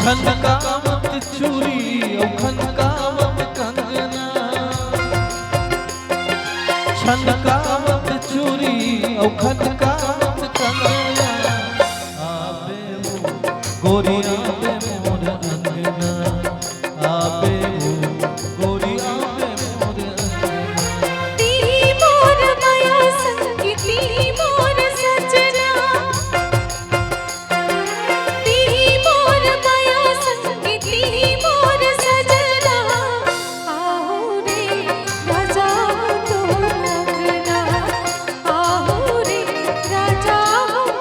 खनकावत चूड़ी ओ खनकावत कंगना, खनकावत चूड़ी ओ खनकावत कंगना, आबे वो गोरी आबे मोर अंगना, आबे वो गोरी आबे मोर अंगना। तेरी मोर माया संगी तेरी मोर सजना, तेरी मोर माया संगी तेरी मोर सजना, आओ रे राजा तोर अंगना, आओ रे राजा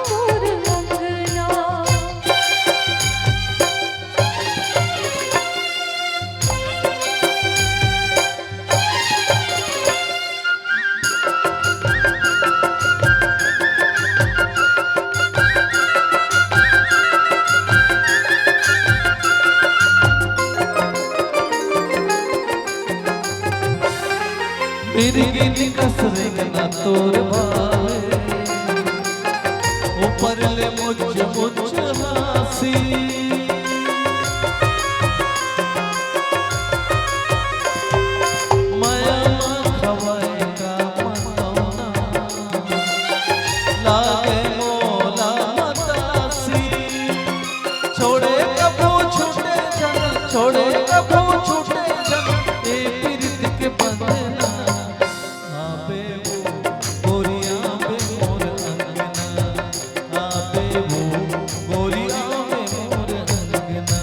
तोर अंगना। बिरगिन कसरेंग ना तोर भावे, ऊपर ले मुझ हासी, माया खवाए का मतौना, लागे मोला मतासी, छोड़े कबू छूटे जन, छोड़े कबू छूटे जन, ए पीरित के बंधना, आबे वो गोरी आबे मोर अंगना, आबे वो गोरी आबे मोर अंगना।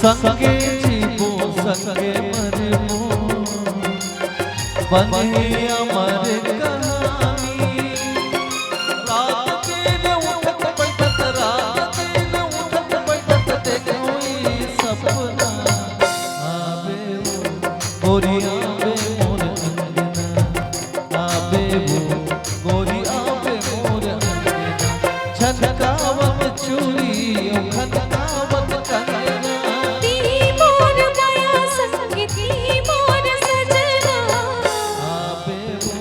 संगे जीवो संगे मरमो, बने अमर कहानी, रात दिन उठत बैठत, रात दिन उठत बैठत देखो ई सपना, आबे वो गोरी आबे मोर अंगना, आबे वो गोरी आबे मोर अंगना। छनकावत चूड़ी ओ खनकावत कंगना, तेरी मोर माया संगी तेरी मोर सजना, आबे वो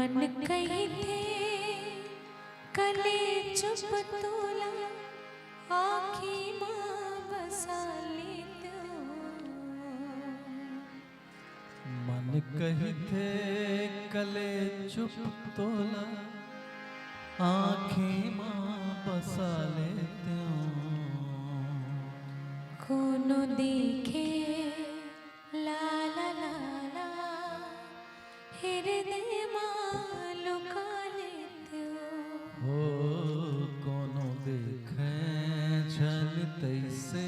मन कही थे कले चुप तोला आखी माँ बसा ले तो। मन कही थे कले चुप तोला आँखी माँ बसा लेते कोनो देखे ला ला ला ला हृदय माँ लुका लेते हो कोनो देखे छल तैसे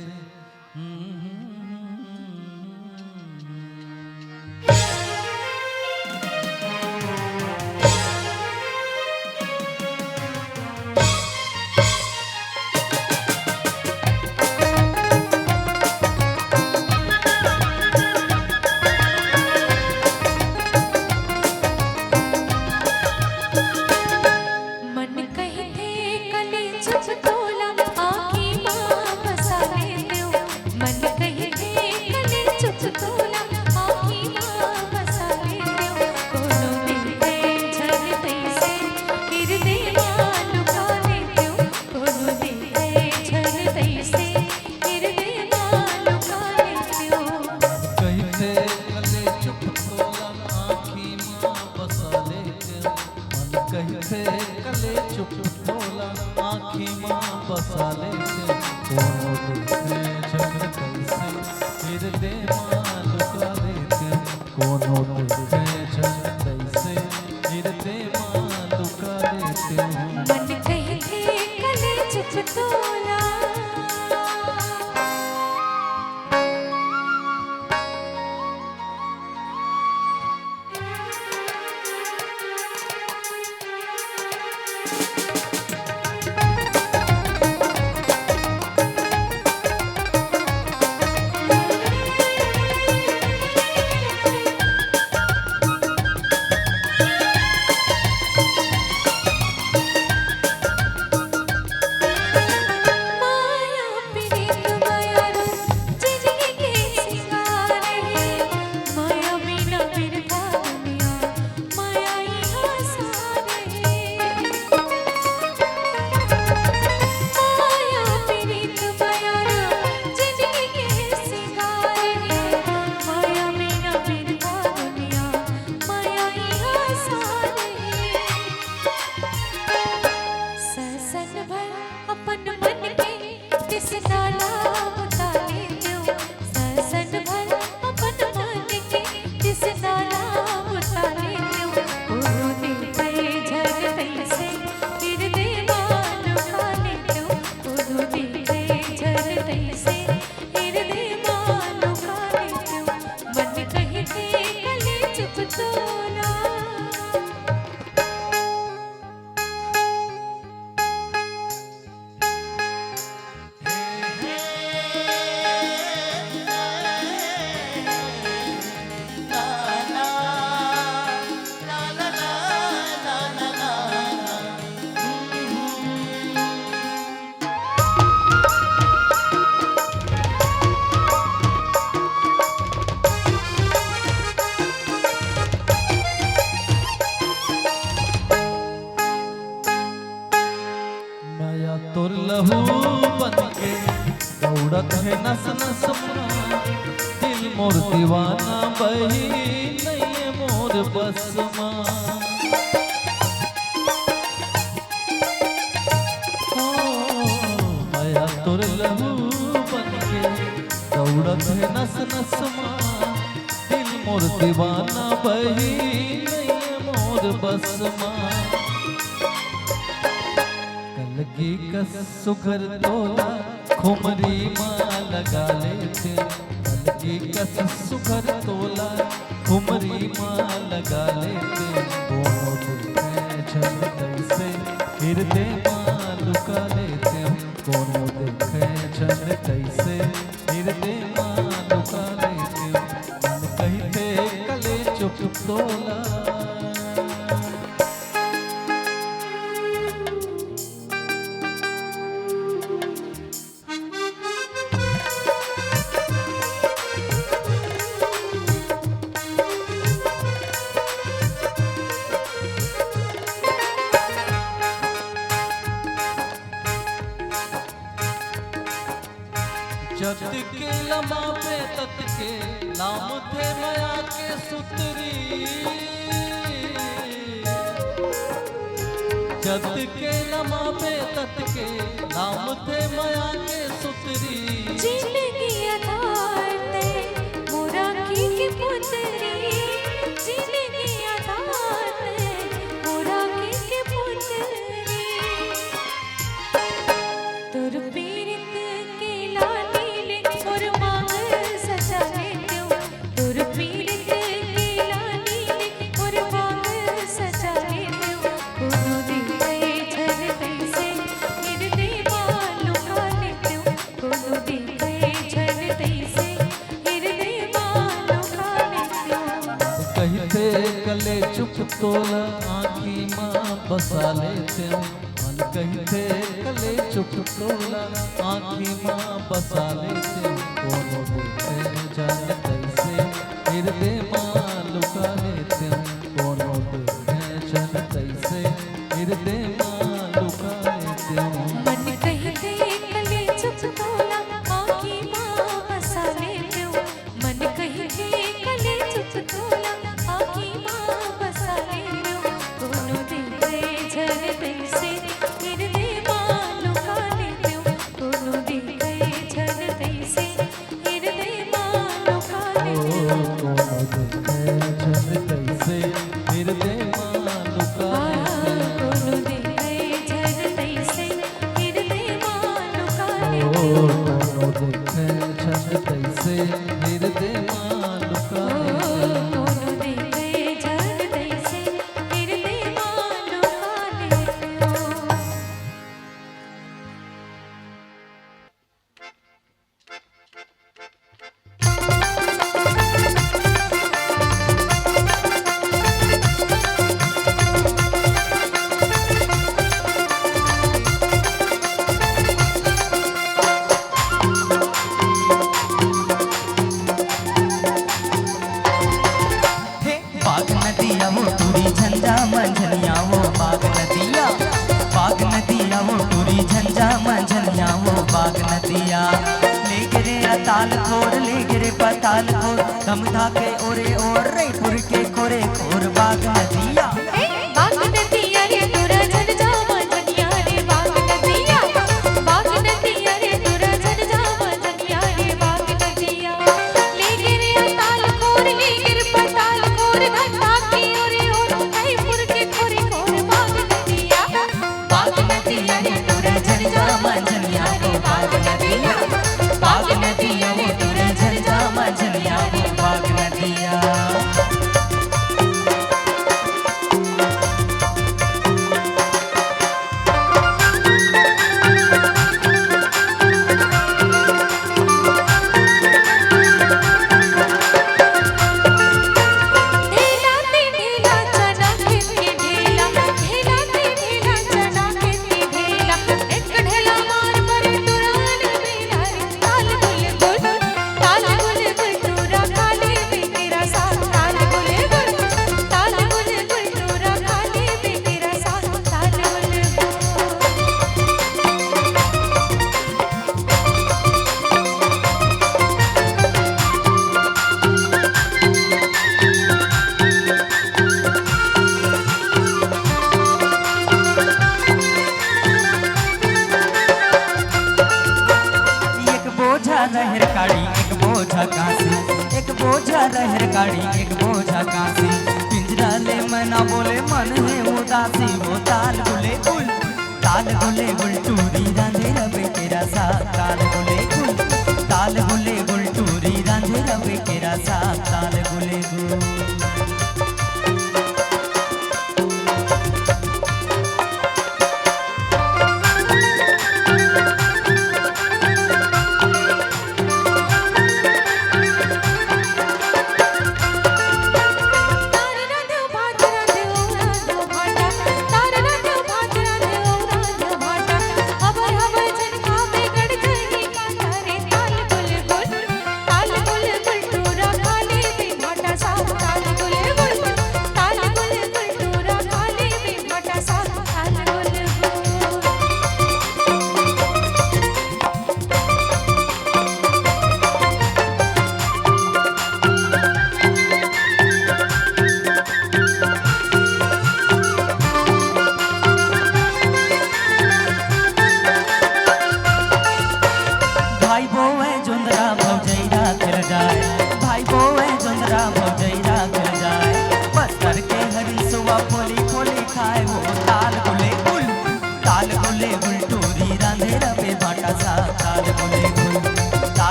कले चुप तोला आँखी माँ बसा लेते कोनो देखे छल तैसे हृदय माँ लुका लेते कोनो देखे छल तैसे हृदय माँ लुका लेते मन कही थे कले चुप तोला। तोर लहू बनके दौड़त है नस नस में दिल मोर दीवाना बही नहीं मोर बस माया तोर लहू बनके दौड़त है नस नस में दिल मोर दीवाना बही नहीं मोर बस की कस सुघर तोला खुमरी माँ लगा लेते की कस सुघर तोला खुमरी माँ लगा लेते दोनों देखे छल तैसे हृदय माँ लुका लेते दोनों देखे छल तैसे हृदय माँ लुका लेते मन कही थे कले चुप तोला। जत के लमा पे तत के नाम थे माया के सुतरी जत के लमा पे तत के नाम थे माया के सुतरी जिंदगी आधार ते मोरा की पुतरी जिंदगी आधार ते मोरा की पुतरी तोर पीरित के लाली ले मोर मांग सजा ले क्यों तोर पीरित के लाली ले मोर मांग सजा ले क्यों कोनो दिन गए झर तैसे गिरते बालों काले क्यों कोनो दिन गए झर तैसे गिरते बालों काले क्यों कहते कले चुप तोला आँखी माँ बसा लेते मन कहते कले चुप तोला आँखी माँ बसा लेते कोनो दिल जान कैसे हृदय माँ लुका लेते कोनो दिल जान कैसे हृदय माँ लुका लेते मन कहते कले चुप तोला आँखी माँ बसा ले क्यों मन कहते कले चुप तोला आँखी माँ बसा ले क्यों कोनो दिन गए झर तैसे हृदय माँ लुका ले क्यों कोनो दिन गए झर तैसे हृदय माँ लुका ले क्यों कोनो दिल जान कैसे हृदय माँ लुका कोनो दिन गए झर तैसे हृदय माँ लुका ले कोनो दिल जान कैसे हृदय माँ लुका कोनो दिन गए झर तैसे हृदय माँ लुका ले क्यों बाग नदिया वो टूरी झंझा मंझनिया वो बाग नदिया वो टूरी झंझा मंझनिया वो बाग नदिया ले गिरे अताल खोर ले गिरे पताल खोर दम धाके ओरे और रेपुर के कोरे खोर बाग नदिया बाग नदिया रे तुरा झन जावा झनिया रे बाग नदिया रे तुरा झन जावा झनिया रे बाग नदिया ले गिरे अताल खोर ले गिर पताल खोर घटा की ओरे और रायपुर के खोरे खोर बाग नदिया रे तुरा झंझा मंझनिया वो बाग नदिया रे तुरा झंझा मंझनिया वो बाग नदिया ढेला ते ढेला चना खेत के ढेला ढेला ते ढेला चना खेत के ढेला एक ढेला मार परे तुरान मेरा रे ताल गुल गुल तुरा काले में तेरा साथ ताल गुल तुरा काले में तेरा साथ ताल गुल एक बोझा रहर काड़ी एक बोझा कांसी एक बोझा रहर काड़ी एक बोझा कांसी पिंजरा ले मना बोले मन है उदासी वो ताल गुले गुल टूरी रांधे रवे तेरा सा ताल गुले गुल टूरी रांधे रवे तेरा सा ताल गुले गुल तार राधे भात राधे ओ राधे भाटा तार राधे भात राधे ओ राधे भाटा हबर हबर झनका में गड़ गई माता रे ताल गुल गुल तुरा काले में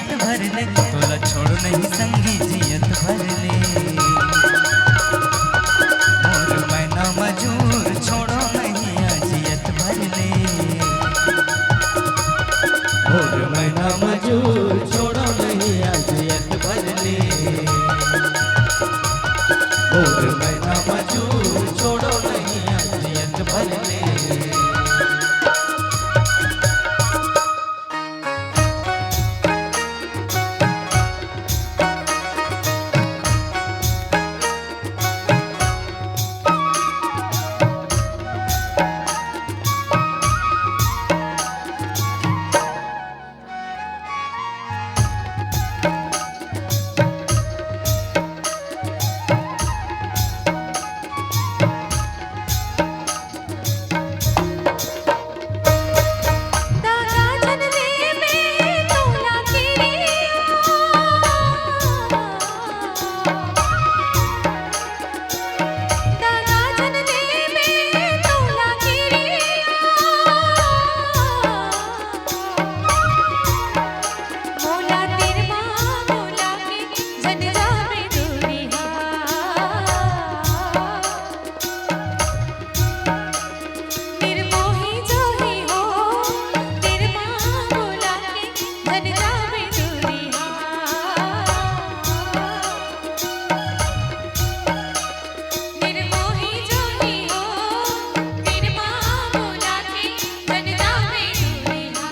जियत भर ले तोला छोड़ नहीं संगी जियत भर ले मोर मैना मजूर छोड़ो नहीं जियत भर ले और मैना मजूर छोड़ो नहीं अजियत भर ले और मैना मजूर छोड़ो नहीं अजियत भर ले दादा जन दे में तोला दादा जन दे में तोला मोला तिरमा मोला के जन जावे दुनिया निर्मोही जोही हो तिरमा मोला के जन जावे दुनिया निर्मोही जोही हो तिरमा मोला के जन जावे दुनिया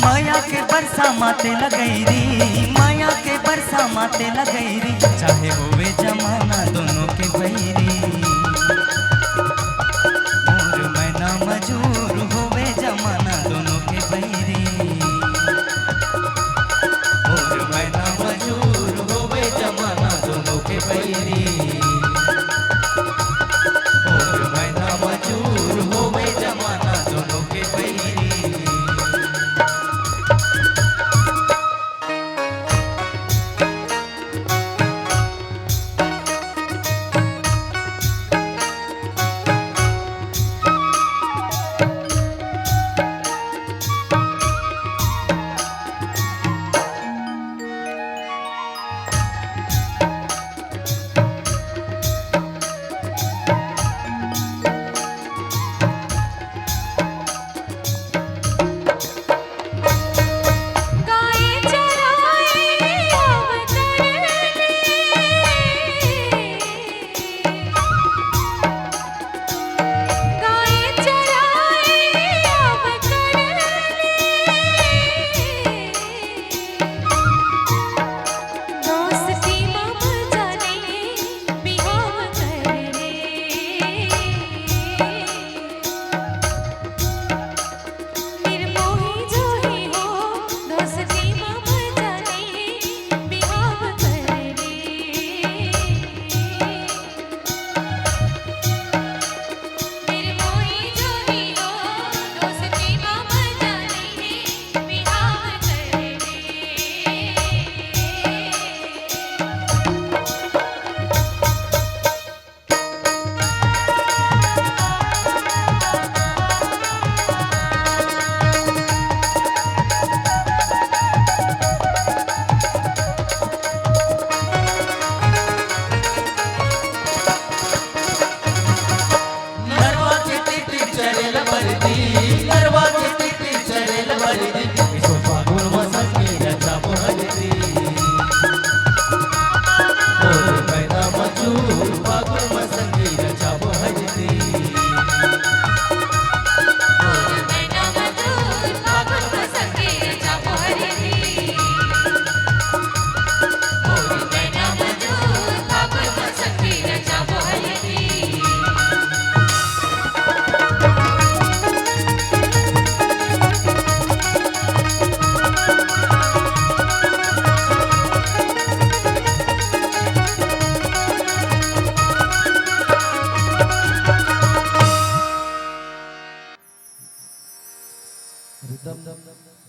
माया के बरसा माते लगैरी माया के बरसा माते लगैरी चाहे होवे जमाना दोनों के बैरी मोर मैना मजूर होवे जमाना दोनों के बैरी और मैना मजूर होवे जमाना दोनों के बैरी और मैना मजूर होवे जमाना दोनों के बैरी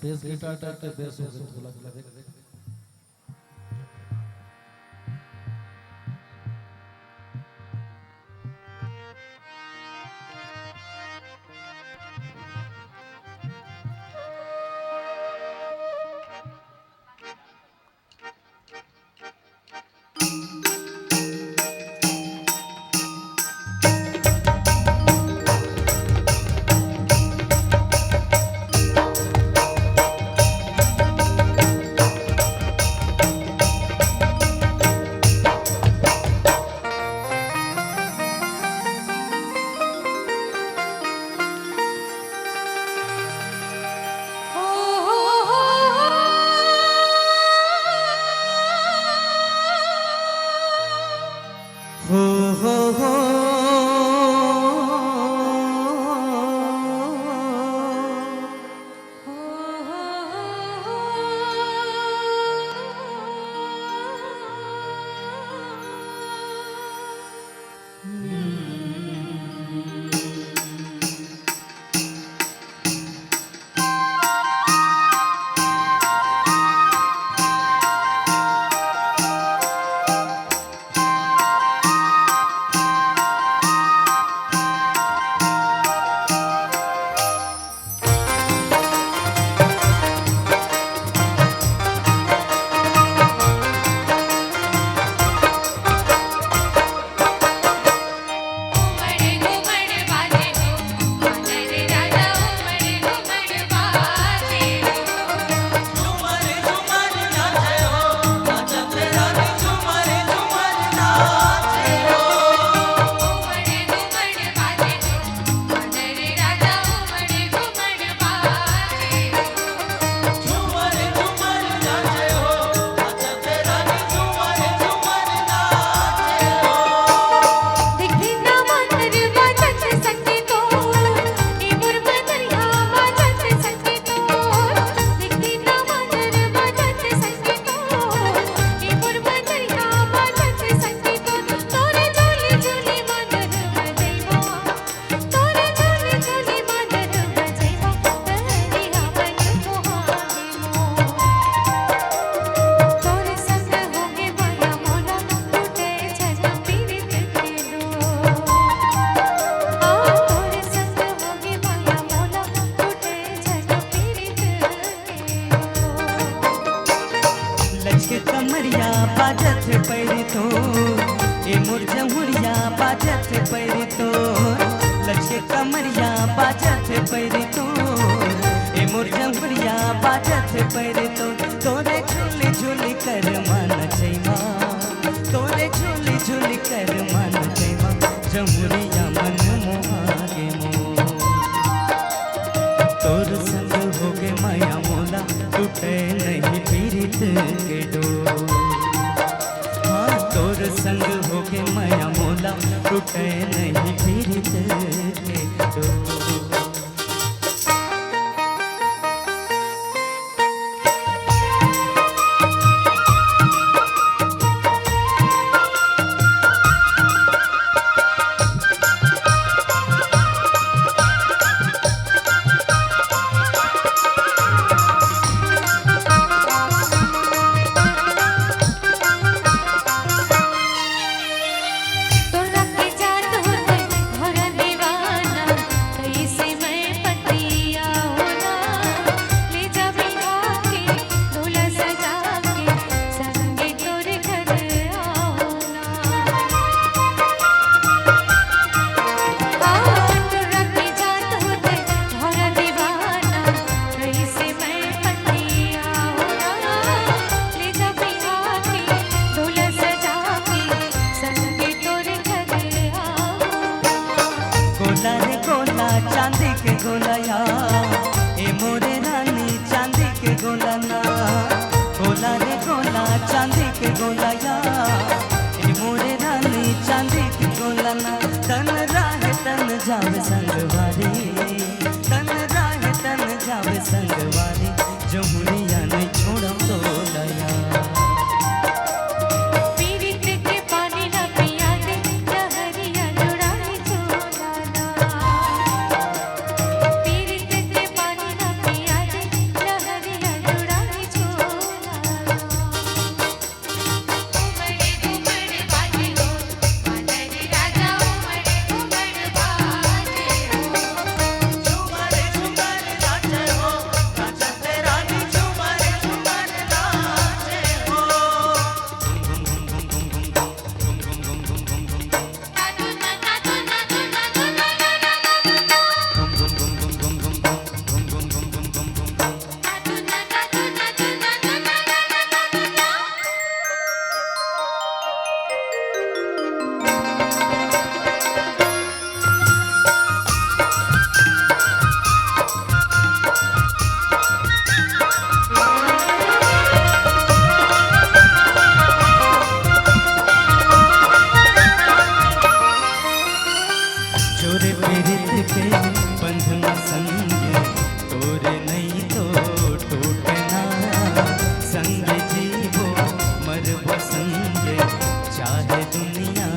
बेस गिटार टाइप के बेस हो गए ढोलक लगे। बाजत पैरी तो ए मोर जमुरिया बाजत पैरी तो लचके कमरिया बाजत पैरी तो ए मोर जमुरिया बाजत पैरी तो तोरे झूली झूली कर मन छैमा तोरे झूली झूली कर मन छैमा जमुरिया मन मोहागे मो तोर संग होगे माया मोला टूटे नहीं पीरित के डोर तोर संग होके माया मोला टूटे नहीं पीरित के डोर। चांदी के गोलाया ए मोरे रानी चांदी के गोलाना गोला रे गोला चांदी के गोलाया ए मोरे रानी चांदी के गोलाना तन राह तन जावे संगवारी तन राह तन जावे संगवारी जमुनिया नहीं छोड़म तोलाया जोरे पीरित के बंधन संगे तोरे नहीं तो टूटना संगे जीवो मरबो संगे चाहे दुनिया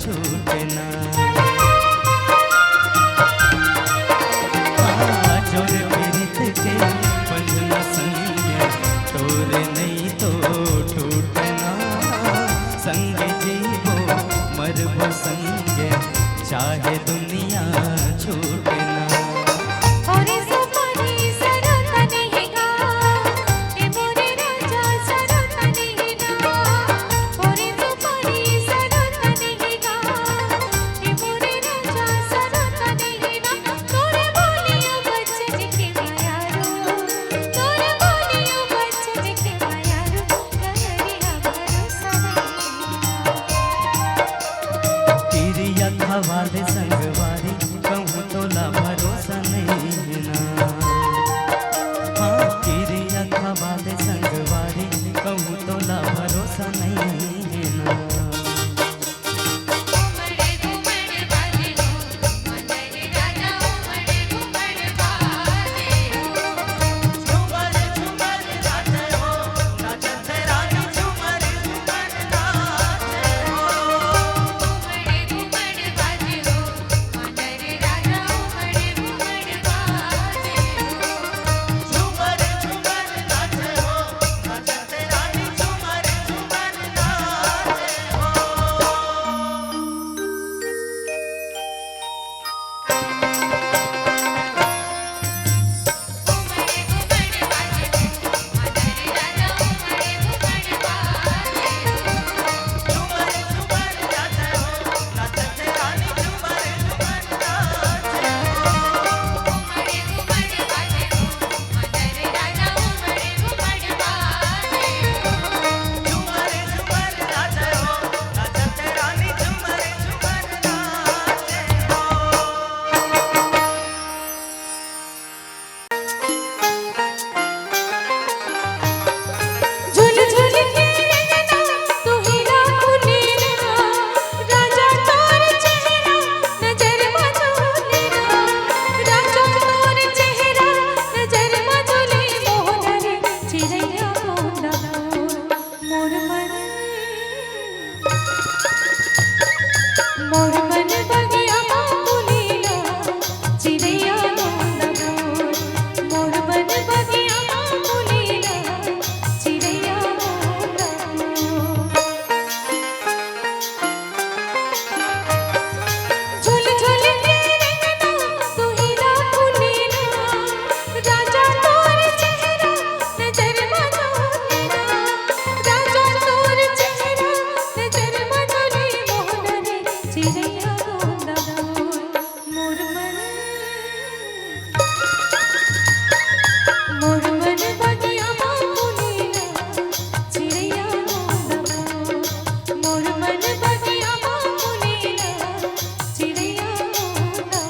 छूटना जोरे पीरित के बंधन संगे तोरे नहीं तो टूटना संगे जीवो मरबो संगे चाहे दुनिया छूटना और सुपारी सरता नहीं गा ए मोरे राजा सरता नहीं गा और सुपारी सरता नहीं गा ए मोरे राजा सरता नहीं गा तोरे बोलियो बच्चन के मायारो तोरे बोलियो बच्चन के मायारो कहरिया भरोसा तिरिया खवाले संगवारी कहूँ तोला भरोसा नहीं ना हाँ तिरिया खवाले संगवारी कहूँ तोला भरोसा नहीं ना उमड़े घुमड़ बाजे हो मनरे राजा उमड़े घुमड़ बाजे हो झूमर झूमर नाचे हो नाचत रानी झूमर झूमर नाचे हो उमड़े घुमड़ बाजे हो मनरे राजा उमड़े घुमड़ बाजे हो झूमर झूमर नाचे हो नाचत रानी झूमर झूमर नाचे हो उमड़े घुमड़ बाजे हो मनरे राजा उमड़े घुमड़ बाजे हो झूमर झूमर नाचे हो नाचत रानी झूमर झूमर नाचे हो उमड़े घुमड़ बाजे हो मनरे राजा उमड़े घुमड़ बाजे हो झूमर झूमर नाचे हो नाचत रानी झूमर झूमर नाचे हो झुल झुल के रंगना तू हीरा फूलेरा राजा तोर चेहरा नजर में झूले राजा तोर चेहरा नजर में झूले मोहन रे चिड़ैया मोना मोर मन बगिया फूलेरा चिड़ैया मोना मोर मन बगिया फूलेरा चिड़ैया मोना झुल झुल के रंगना तू हीरा फूलेरा राजा तोर चेहरा नजर में झूले राजा तोर चेहरा नजर में झूले मोहन रे चिड़ैया मोना मोर मन बगिया फूलेरा चिड़ैया मोना मोर मन बगिया फूलेरा चिड़ैया मोना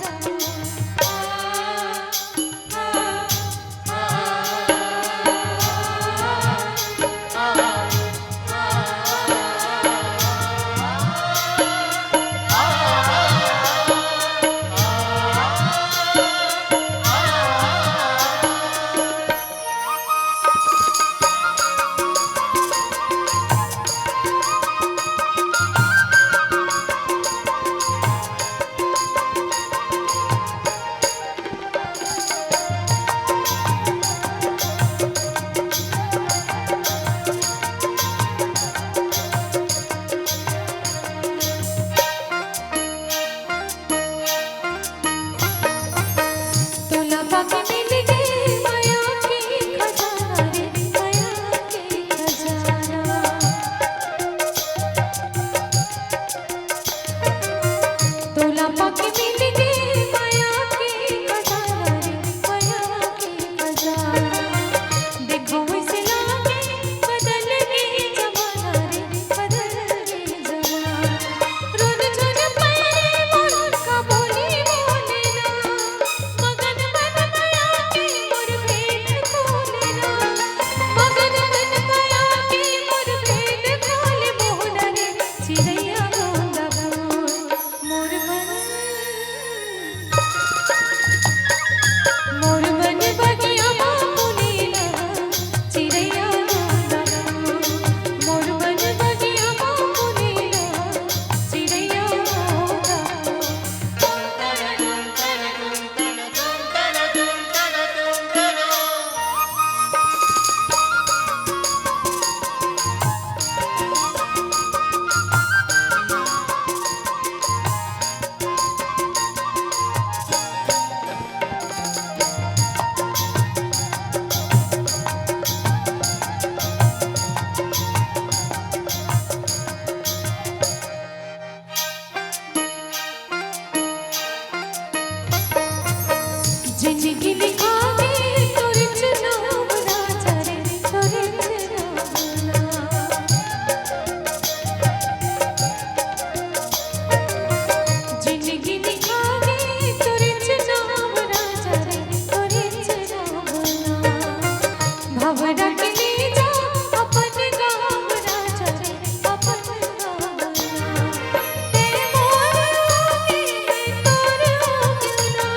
जिंदगी लिखावे तोरे नाम राजा रे तोरे नाम जिंदगी लिखावे तोरे नाम राजा रे तोरे नाम भवरा के ले जा अपन गाम राजा रे अपन गाम तेरे मोर होगे तोर होगना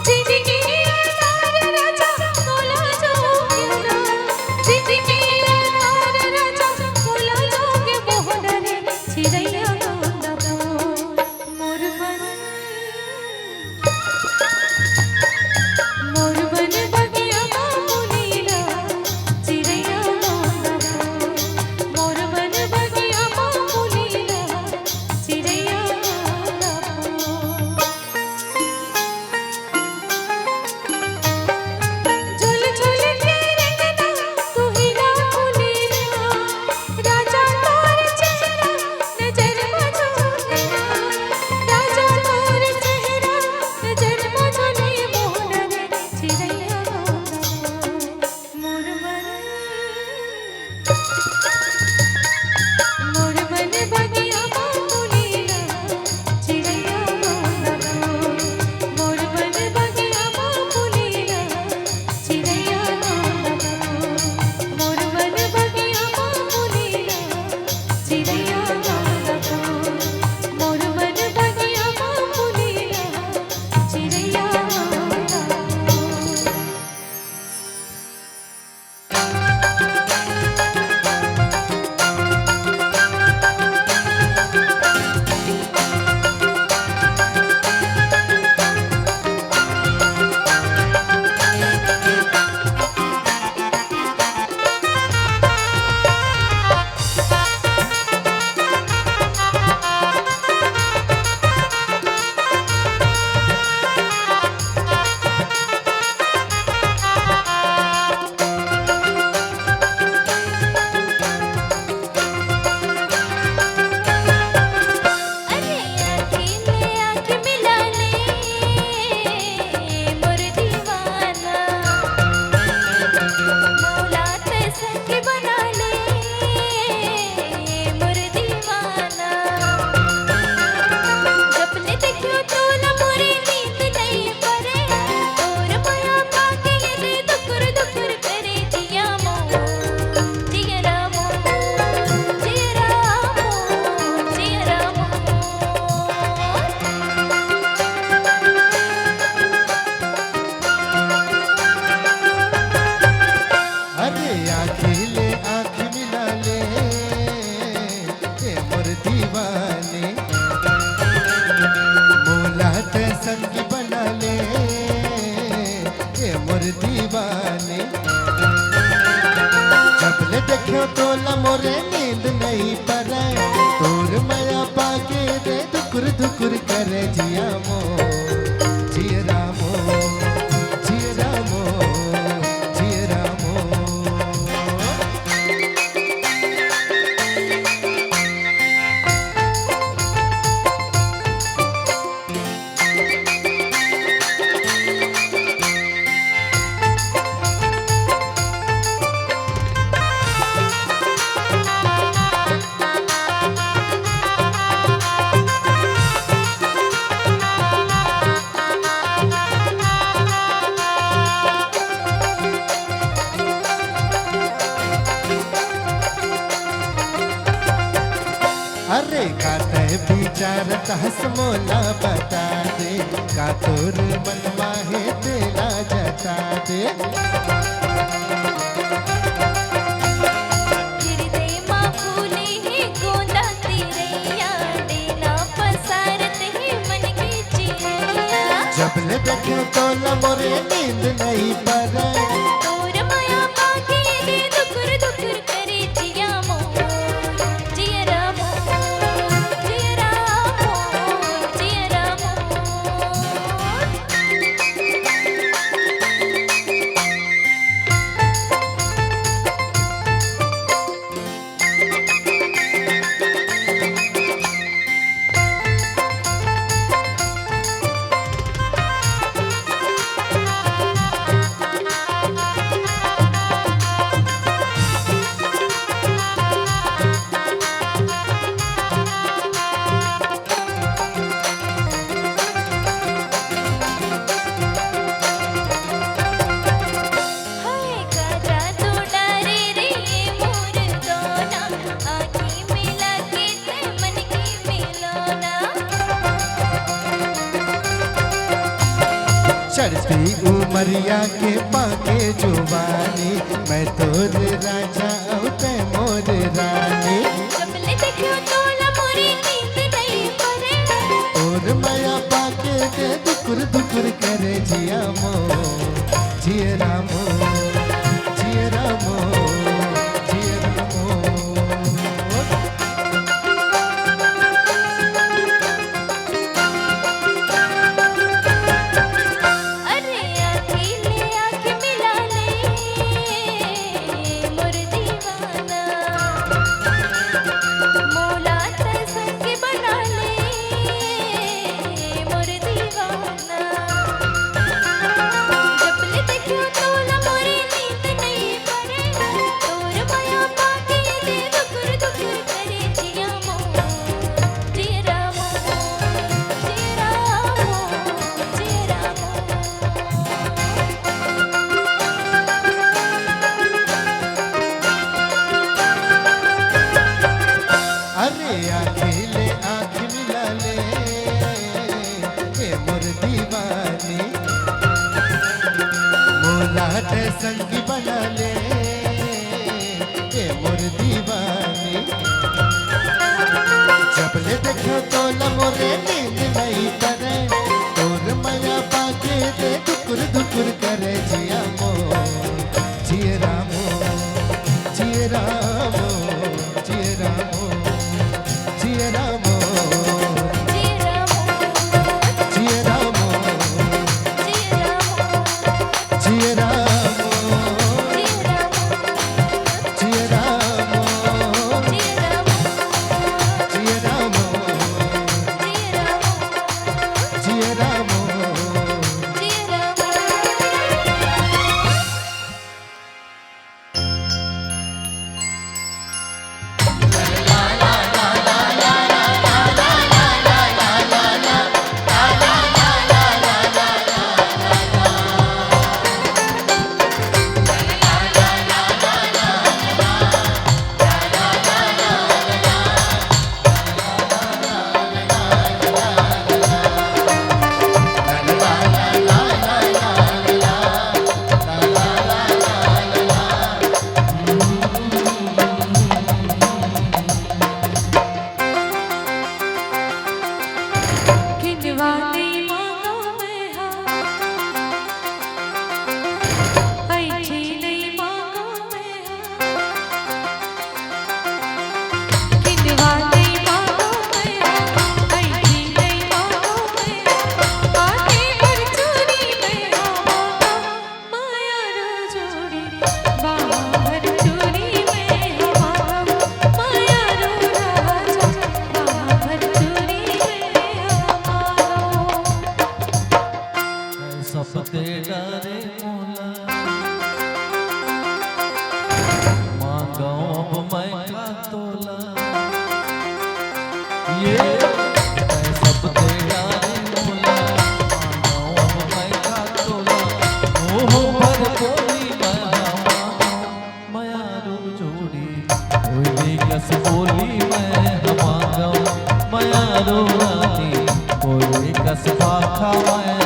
जिंदगी अनार राजा बोला जोगना जिंदगी अनार राजा बोला जोगे मोहन रे चिड़ैया गाँदा मोर बन बगिया बाबूलीला चिड़ैया गाँदा मोर बन बगिया बाबूलीला चिड़ैया गाँदा झुल झुल के रंगना तू ही राखुलीला राजा तोर चेहरा नजर मझोले राजा तोर चेहरा नजर मझोले मोहन रे चिड़ैया गाँदा मोर बन बगिया बाबूलीला चिड़ैया गाँदा मोर बन बगिया बाबूलीला चिड़ैया गाँदा मोर बन बगिया बाबूलीला चिड़ैया गाँदा मोर बन बगिया बाबूलीला चिड़ैया अरे आँखें मिला ले मोर दीवाना मौला ते संग बना ले मोर दीवाना जपने देखियो तो न मोरे नींद नहीं परे और माया पाके ले दुकुर दुकुर करे जिया मो जिया रामो जिया रामो जिया रामो अरे आखिले आँख मिला ले ये मोर दीवाने मोला ते संग बना ले ये मोर दीवाने जब ले देखो तो ला मोरे नींद नहीं परे तोर माया पाके रे दुकुर दुकुर करे जिया मो जिया रामो जिया रामो जिया रामो अरे काते विचारत हस मोला बता दे का तोर मनवा है तेला जता दे हृदय मा फूले है गोंदा तिरैया देना पसारत है मन के चिड़ैया जब ले देखो तो ला मोरे नींद नहीं परे तोर माया पाके ले दुकुर दुकुर करे जिया मो जिया रामो जिया रामो जिया रामो चढ़ती उमरिया के पाके जुबानी मैं तोर राजा औते मोर रानी जबले देखियो तोला मोरी नींद नहीं परे और माया पाके दे दुकुर दुकुर करे जिया मो जिया मो जिया मो जिया मो अरे अकेले आके मिला ले मोर दीवाना मौला ते संग बना ले मोर दीवाना जबले देखियो तोला मोरी नींद नहीं परे तोर माया पाके दे दुकुर दुकुर करे जिया मो जिया मो जिया मो जिया अरे अकेले आँख मिला ले ए मोर दीवानी मोला ते संगी बना ले ए मोर दीवानी जबले देखो तो मोरे नींद नहीं करे तोर माया पाके दे दुकुर दुकुर करे जिया मो जिया मो जिया मो जिया मो जिया मो जिया मो जिया मो जिया मो जिया मो जिया मो सबके डरे मोला मांगो अब मैं का तोला ये सबके डरे मोला मांगो अब मैं का तोला ओहो भर कोई मैं रो जोड़ी कोई कस बोली मैं मांगो मैं रो रानी कोई कस पाखा मैं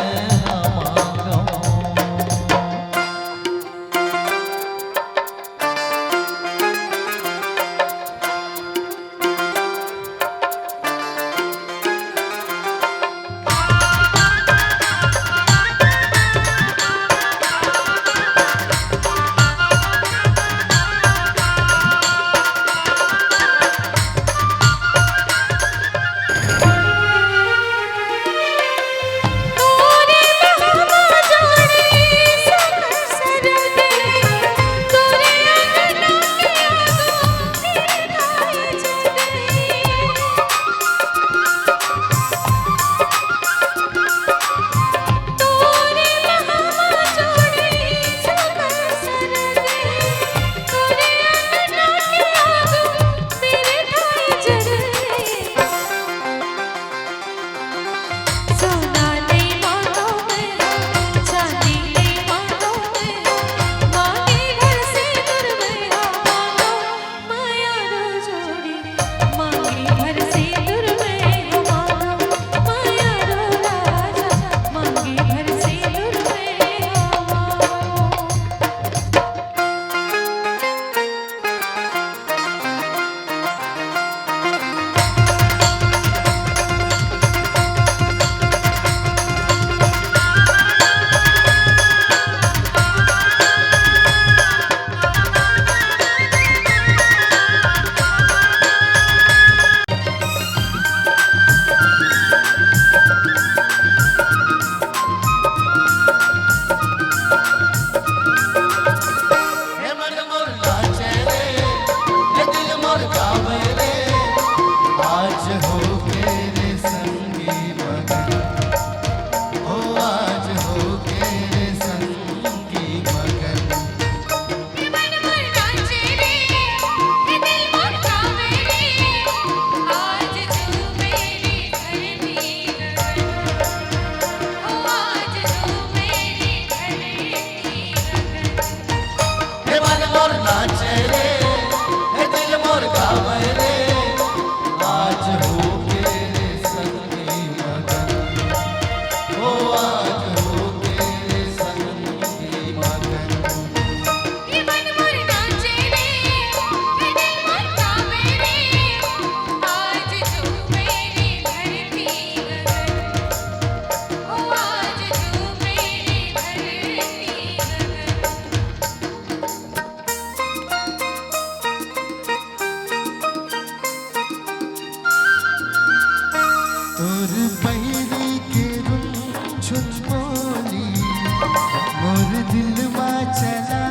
मोर दिल में चला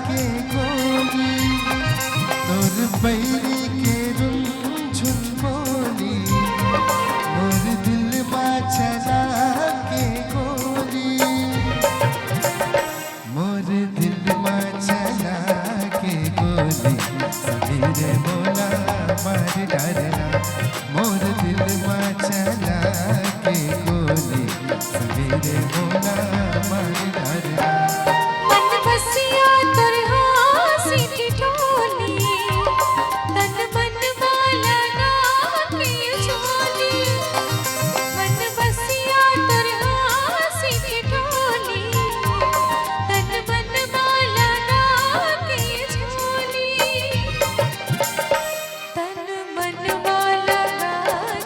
के गोली तोर बैरी के रुझुन बोली मोर दिल में चला के गोली मोर दिल में चला के गोली सवेरे बोला मार डरना मोर दिल में चला के गोली सवेरे बोला मार डरना मन बसिया तोर हासी की टोली तन मन वाला ना की झोली मन बसिया तोर हासी की टोली तन मन वाला ना की झोली तन मन वाला ना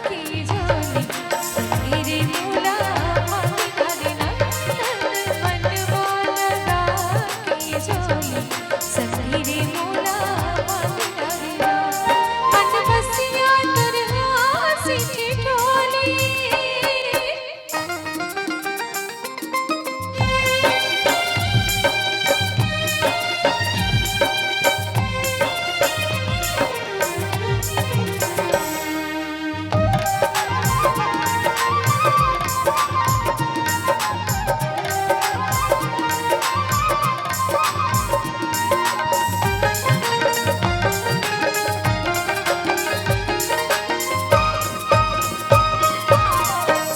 की झोली सवेरे मोला मार डरना तन मन वाला ना की झोली सवेरे मोला मार डरना मन बसिया तोर हासी की टोली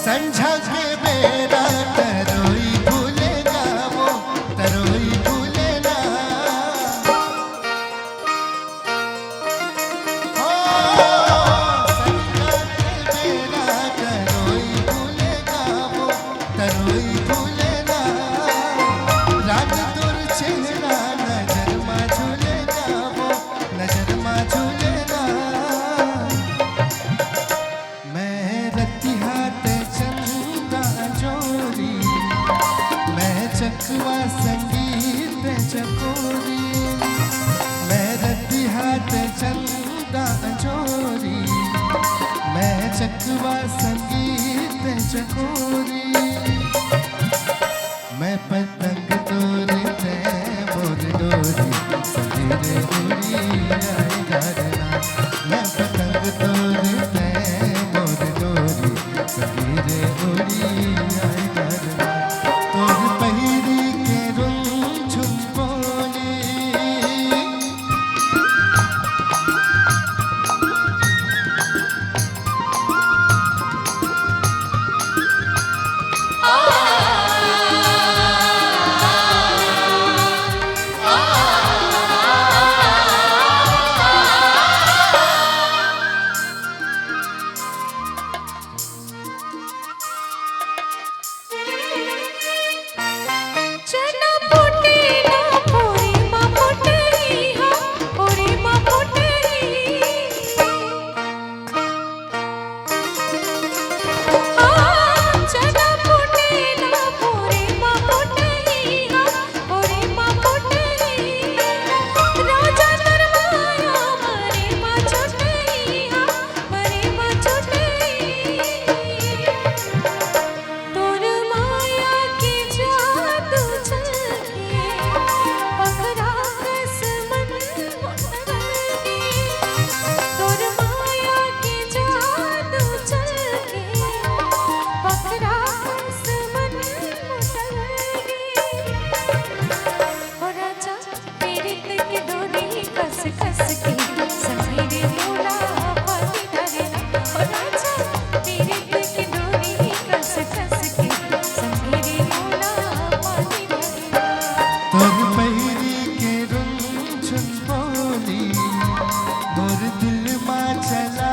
संझा के बेरा तरोई भूलेगा वो तरोई भूलेगा हो संझा के बेरा तरोई भूलेगा वो तरोई भूलेगा रात दूर चेहरा नजर में झूलेगा वो नजर में झूलेगा मैं रति हाथ चंदा जोरी मैं चकवा संगीत चकोरी मैं रति हाथ चंदा जोरी मैं चकवा संगीत चकोरी मैं पतंग तोड़ते मोर डोरी सवेरे उड़ी आई डरना मैं पतंग तोड़ते मोर डोरी सवेरे उड़ी आई डरना तोर पहिरी के रुझुन बोली चना फुटे ना पूरी माँ फुटरी हाँ पूरी माँ फुटरी हाँ चना फुटे ना पूरी माँ फुटरी हाँ पूरी माँ फुटरी राजा नरमाया मरे माँ छुटरी हाँ मरे माँ छुटरी तोर माया की जादू चलके पकड़ा कस मन मोटरके तोर माया की जादू चलके पकड़ा कस मन मोटरके हो राजा तेरे के डोरी कस कस के सवेरे मोला पाती डरना हो राजा तेरे के डोरी कस कस के सवेरे मोला पाती डरना तोर पहिरी के रुझुन बोली मोर दिल में चला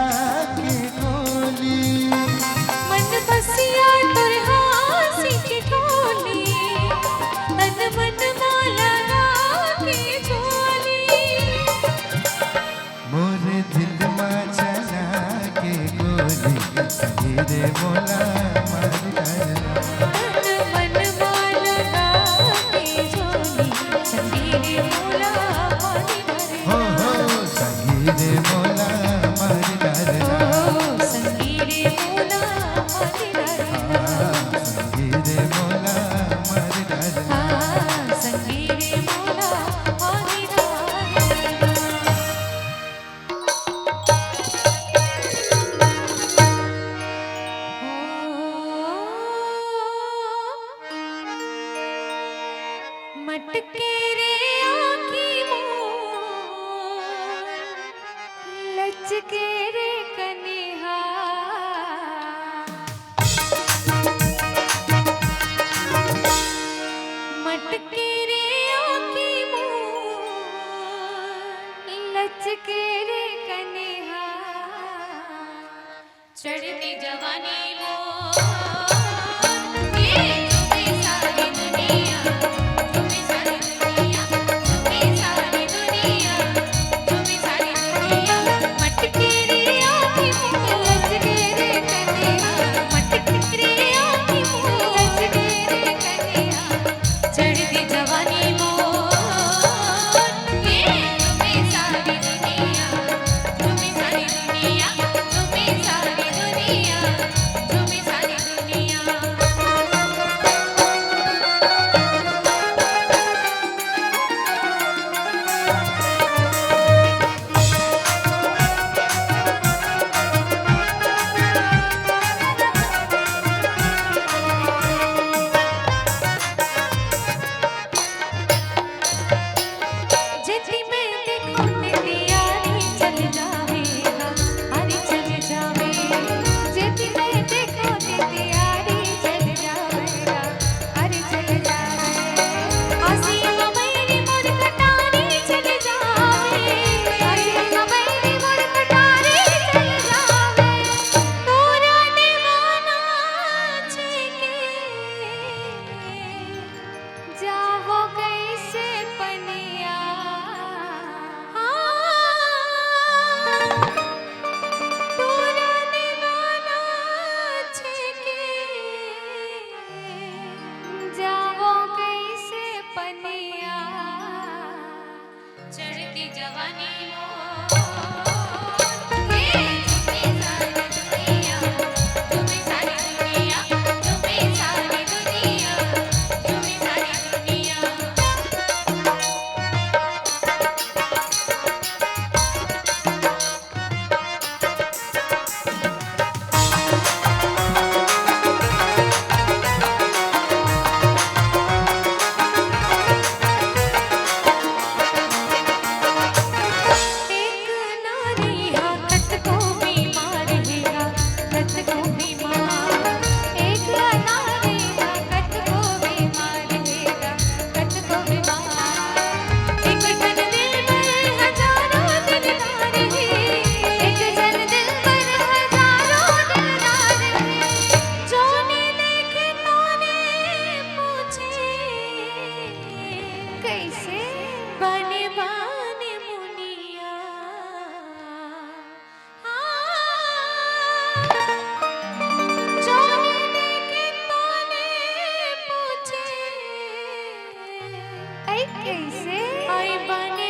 के गोली मन बसिया तोर हासी की टोली तन मन वाला ना की झोली मोर दिल में चला के गोली सवेरे बोला मार डरना तन मन वाला ना की झोली सवेरे मोला पाती हो डरना हो सवेरे बोला मार डरना संगीरे मोला पाती डरना सवेरे बोला मार डरना हाँ मटके रे आँखी मोर लचके रे कनिहा मटके रे आँखी मोर लचके रे कनिहा चढ़ती जवानी मोर ये तुम्हें सारी दुनिया तुम्हें सारी दुनिया तुम्हें सारी दुनिया तुम्हें सारी दुनिया मटके रे आँखी मोर लचके रे कनिहा मटके रे आँखी मोर लचके रे कनिहा चढ़ती जवानी मोर ये तुम्हें सारी दुनिया तुम्हें सारी दुनिया तुम्हें सारी दुनिया तुम्हें सारी दुनिया जेती मैं देखो तेरी यारी चल जावेगा अरे चल जावे जेती मैं देखो तेरी यारी चल जावेगा अरे चल जावे आसिया मेरी मोर कटारी चल जावे आसिया मेरी मोर कटारी चल जावे तोरा दीवाना छेके जावो कैसे पनिया तोरा दीवाना छेके जावो कैसे पनिया चढ़ती जवानी मोर ये तुम्हें सारी दुनिया तुम्हें सारी दुनिया तुम्हें सारी दुनिया तुम्हें सारी दुनिया एक नारी हाकत को बीमार हैगा कत को बीमार एक नारी हाकत को बीमार हैगा कत को बीमार एक जन दिल पर हजारों दिलदार है एक जन दिल पर हजारों दिलदार है जोने देखे तोने पूछे कैसे बने बाने मुनिया जोने देखे तोने पूछे ऐ कैसे आई बने